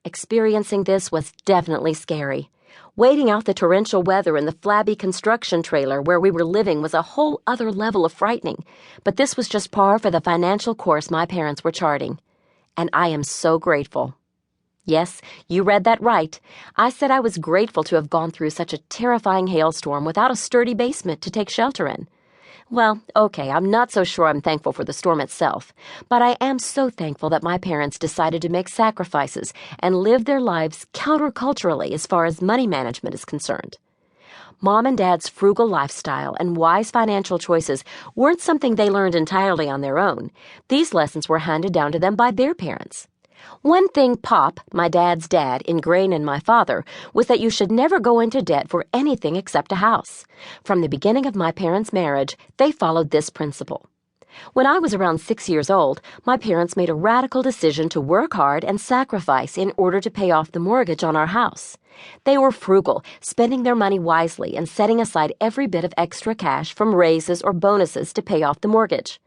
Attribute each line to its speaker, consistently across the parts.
Speaker 1: Experiencing this was definitely scary. Waiting out the torrential weather in the flabby construction trailer where we were living was a whole other level of frightening, but this was just par for the financial course my parents were charting. And I am so grateful. Yes, you read that right. I said I was grateful to have gone through such a terrifying hailstorm without a sturdy basement to take shelter in. Well, okay, I'm not so sure I'm thankful for the storm itself, but I am so thankful that my parents decided to make sacrifices and live their lives counterculturally as far as money management is concerned. Mom and Dad's frugal lifestyle and wise financial choices weren't something they learned entirely on their own. These lessons were handed down to them by their parents. One thing Pop, my dad's dad, ingrained in my father was that you should never go into debt for anything except a house. From the beginning of my parents' marriage, they followed this principle. When I was around 6 years old, my parents made a radical decision to work hard and sacrifice in order to pay off the mortgage on our house. They were frugal, spending their money wisely and setting aside every bit of extra cash from raises or bonuses to pay off the mortgage.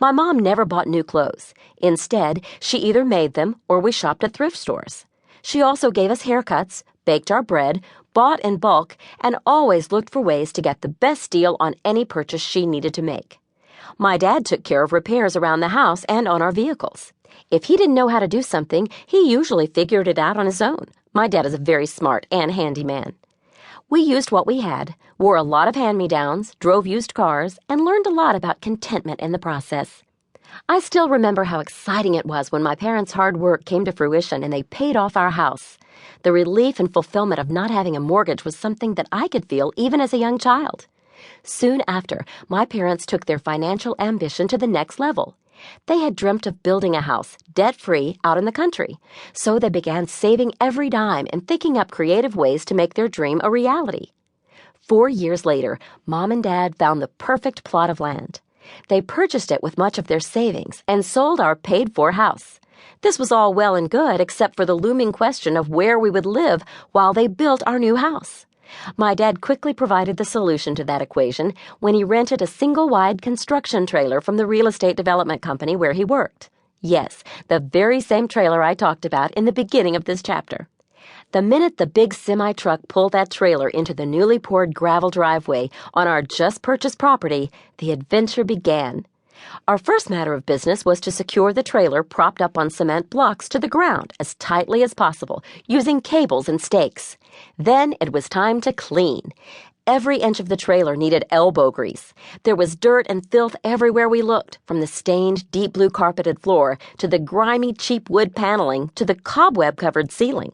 Speaker 1: My mom never bought new clothes. Instead, she either made them or we shopped at thrift stores. She also gave us haircuts, baked our bread, bought in bulk, and always looked for ways to get the best deal on any purchase she needed to make. My dad took care of repairs around the house and on our vehicles. If he didn't know how to do something, he usually figured it out on his own. My dad is a very smart and handy man. We used what we had, wore a lot of hand-me-downs, drove used cars, and learned a lot about contentment in the process. I still remember how exciting it was when my parents' hard work came to fruition and they paid off our house. The relief and fulfillment of not having a mortgage was something that I could feel even as a young child. Soon after, my parents took their financial ambition to the next level. They had dreamt of building a house, debt-free, out in the country. So they began saving every dime and thinking up creative ways to make their dream a reality. 4 years later, Mom and Dad found the perfect plot of land. They purchased it with much of their savings and sold our paid-for house. This was all well and good except for the looming question of where we would live while they built our new house. My dad quickly provided the solution to that equation when he rented a single-wide construction trailer from the real estate development company where he worked. Yes, the very same trailer I talked about in the beginning of this chapter. The minute the big semi-truck pulled that trailer into the newly poured gravel driveway on our just-purchased property, the adventure began. Our first matter of business was to secure the trailer propped up on cement blocks to the ground as tightly as possible, using cables and stakes. Then it was time to clean. Every inch of the trailer needed elbow grease. There was dirt and filth everywhere we looked, from the stained, deep blue carpeted floor to the grimy, cheap wood paneling to the cobweb-covered ceiling.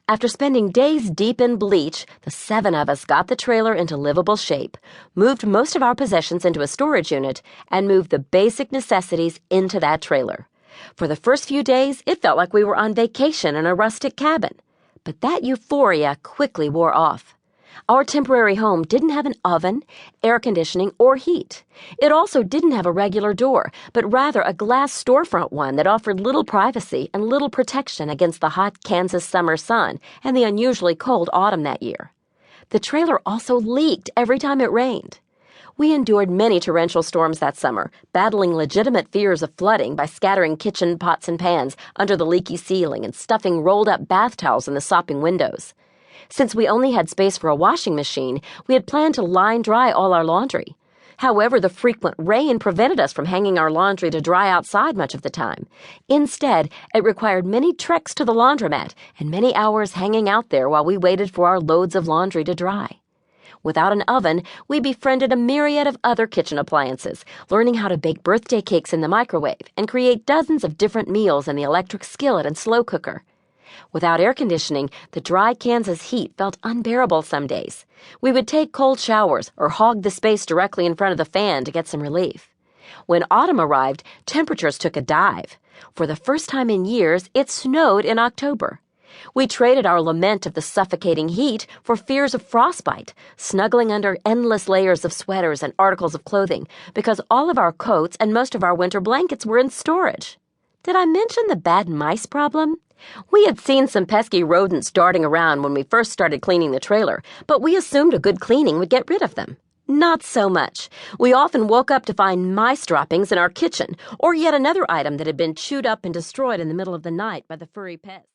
Speaker 1: After spending days deep in bleach, the 7 of us got the trailer into livable shape, moved most of our possessions into a storage unit, and moved the basic necessities into that trailer. For the first few days, it felt like we were on vacation in a rustic cabin. But that euphoria quickly wore off. Our temporary home didn't have an oven, air conditioning, or heat. It also didn't have a regular door, but rather a glass storefront one that offered little privacy and little protection against the hot Kansas summer sun and the unusually cold autumn that year. The trailer also leaked every time it rained. We endured many torrential storms that summer, battling legitimate fears of flooding by scattering kitchen pots and pans under the leaky ceiling and stuffing rolled-up bath towels in the sopping windows. Since we only had space for a washing machine, we had planned to line dry all our laundry. However, the frequent rain prevented us from hanging our laundry to dry outside much of the time. Instead, it required many treks to the laundromat and many hours hanging out there while we waited for our loads of laundry to dry. Without an oven, we befriended a myriad of other kitchen appliances, learning how to bake birthday cakes in the microwave and create dozens of different meals in the electric skillet and slow cooker. Without air conditioning, the dry Kansas heat felt unbearable some days. We would take cold showers or hog the space directly in front of the fan to get some relief. When autumn arrived, temperatures took a dive. For the first time in years, it snowed in October. We traded our lament of the suffocating heat for fears of frostbite, snuggling under endless layers of sweaters and articles of clothing, because all of our coats and most of our winter blankets were in storage. Did I mention the bad mice problem? We had seen some pesky rodents darting around when we first started cleaning the trailer, but we assumed a good cleaning would get rid of them. Not so much. We often woke up to find mice droppings in our kitchen, or yet another item that had been chewed up and destroyed in the middle of the night by the furry pests.